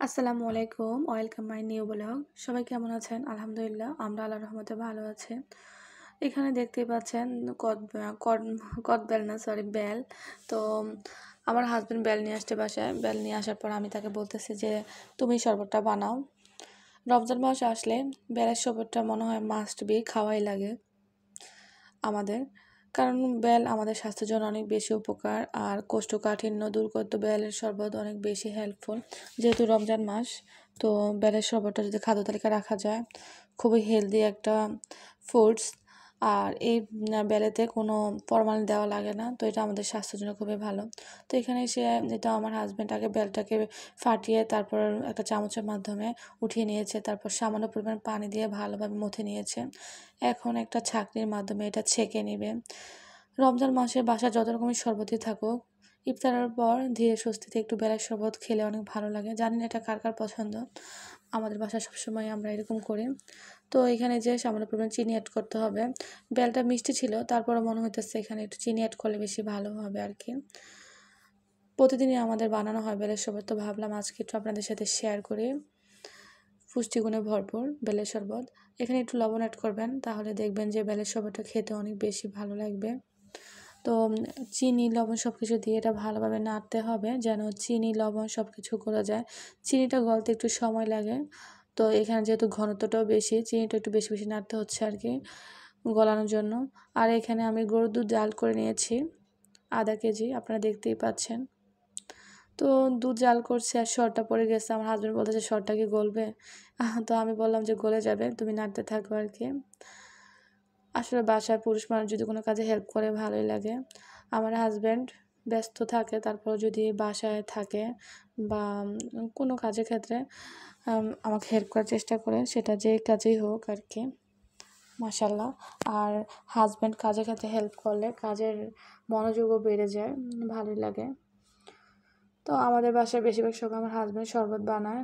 আসসালামু আলাইকুম, welcome my new blog. সবাই কেমন আছেন? আলহামদুলিল্লাহ, আমরা আল্লাহর রহমতে ভালো আছি। এখানে দেখতেই পাচ্ছেন কদ কদ কদবেল না সরি বেল। তো আমার হাজব্যান্ড বেল নিয়ে আসতে বাসায়। বেল নিয়ে আসার পর আমি তাকে বলতেছি যে তুমি শরবতটা বানাও। রমজান মাস আসলে বেলের শরবতটা মনে হয় মাস্ট বি খাওয়াই লাগে আমাদের। কারণ বেল আমাদের স্বাস্থ্যের জন্য অনেক বেশি উপকার, আর কোষ্ঠকাঠিন্য দূর করতে বেলের শরবত অনেক বেশি হেল্পফুল। যেহেতু রমজান মাস, তো বেলের শরবতটা যদি খাদ্য তালিকায় রাখা যায়, খুবই হেলদি একটা ফুডস। আর এই বেলেতে কোনো ফরমালিন দেওয়া লাগে না, তো এটা আমাদের স্বাস্থ্যের জন্য খুবই ভালো। তো এখানে এসে এটা আমার হাজব্যান্ড আগে বেলটাকে ফাটিয়ে তারপর একটা চামচের মাধ্যমে উঠিয়ে নিয়েছে, তারপর সামান্য পরিমাণ পানি দিয়ে ভালোভাবে মথে নিয়েছে। এখন একটা ছাঁকনির মাধ্যমে এটা ছেঁকে নেবে। রমজান মাসে বাসায় যত রকমের শরবতই থাকুক, ইফতারের পর ধীরে স্বস্তিতে একটু বেলের শরবত খেলে অনেক ভালো লাগে। জানি না এটা কার কার পছন্দ, আমাদের বাসায় সবসময় আমরা এরকম করি। তো এখানে যে সামান্য পরিমাণ চিনি অ্যাড করতে হবে। বেলটা মিষ্টি ছিল, তারপরে মনে হইতেছে এখানে একটু চিনি অ্যাড করলে বেশি ভালো হবে আর কি। প্রতিদিনই আমাদের বানানো হয় বেলের শরবত, তো ভাবলাম আজকে একটু আপনাদের সাথে শেয়ার করি। পুষ্টিগুণে ভরপুর বেলের শরবত। এখানে একটু লবণ অ্যাড করবেন, তাহলে দেখবেন যে বেলের শরবতটা খেতে অনেক বেশি ভালো লাগবে। তো চিনি লবণ সব কিছু দিয়ে এটা ভালোভাবে নাড়তে হবে, যেন চিনি লবণ সব কিছু গলে যায়। চিনিটা গলতে একটু সময় লাগে, তো এখানে যেহেতু ঘনত্বটাও বেশি, চিনিটা একটু বেশি বেশি নাড়তে হচ্ছে আর কি গলানোর জন্য। আর এখানে আমি গরুর দুধ জাল করে নিয়েছি আধা কেজি, আপনারা দেখতেই পাচ্ছেন। তো দুধ জাল করছে আর শরটা পড়ে গেছে। আমার হাজব্যান্ড বলতেছে শরটা কি গলবে? তো আমি বললাম যে গলে যাবে, তুমি নাড়তে থাকো আর কি। আসলে বাসায় পুরুষ মানুষ যদি কোনো কাজে হেল্প করে ভালোই লাগে। আমার হাজব্যান্ড ব্যস্ত থাকে, তারপর যদি বাসায় থাকে বা কোনো কাজের ক্ষেত্রে আমাকে হেল্প করার চেষ্টা করে, সেটা যে কাজেই হোক আর কি। মাশাল্লাহ। আর হাজব্যান্ড কাজের ক্ষেত্রে হেল্প করলে কাজের মনোযোগও বেড়ে যায়, ভালোই লাগে। তো আমাদের বাসায় বেশিরভাগ সময় আমার হাজব্যান্ড শরবত বানায়।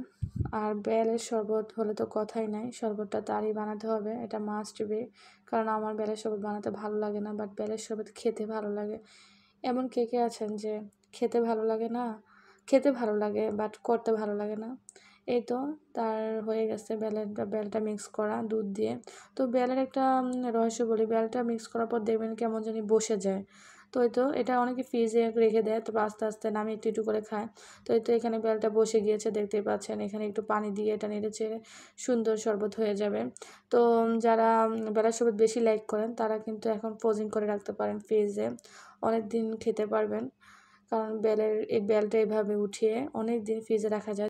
আর বেলের শরবত হলে তো কথাই নাই, শরবতটা তারই বানাতে হবে, এটা মাস্ট বি। কারণ আমার বেলের শরবত বানাতে ভালো লাগে না, বাট বেলের শরবত খেতে ভালো লাগে। এমন কে কে আছেন যে খেতে ভালো লাগে না, খেতে ভালো লাগে বাট করতে ভালো লাগে না? এই তো তার হয়ে গেছে বেলটা মিক্স করা দুধ দিয়ে। তো বেলের একটা রহস্য বলি, বেলটা মিক্স করার পর দেখবেন কেমন জানি বসে যায়। তো এই তো এটা অনেকে ফ্রিজে রেখে দেয়, তারপর আস্তে আস্তে নামিয়ে একটু একটু করে খায়। তো এই তো এখানে বেলটা বসে গিয়েছে, দেখতেই পাচ্ছেন। এখানে একটু পানি দিয়ে এটা নেড়ে চেড়ে সুন্দর শরবত হয়ে যাবে। তো যারা বেলার শরবত বেশি লাইক করেন, তারা কিন্তু এখন ফ্রোজিং করে রাখতে পারেন ফ্রিজে, অনেক দিন খেতে পারবেন। কারণ এই বেলটা এভাবে উঠিয়ে অনেক দিন ফ্রিজে রাখা যায়।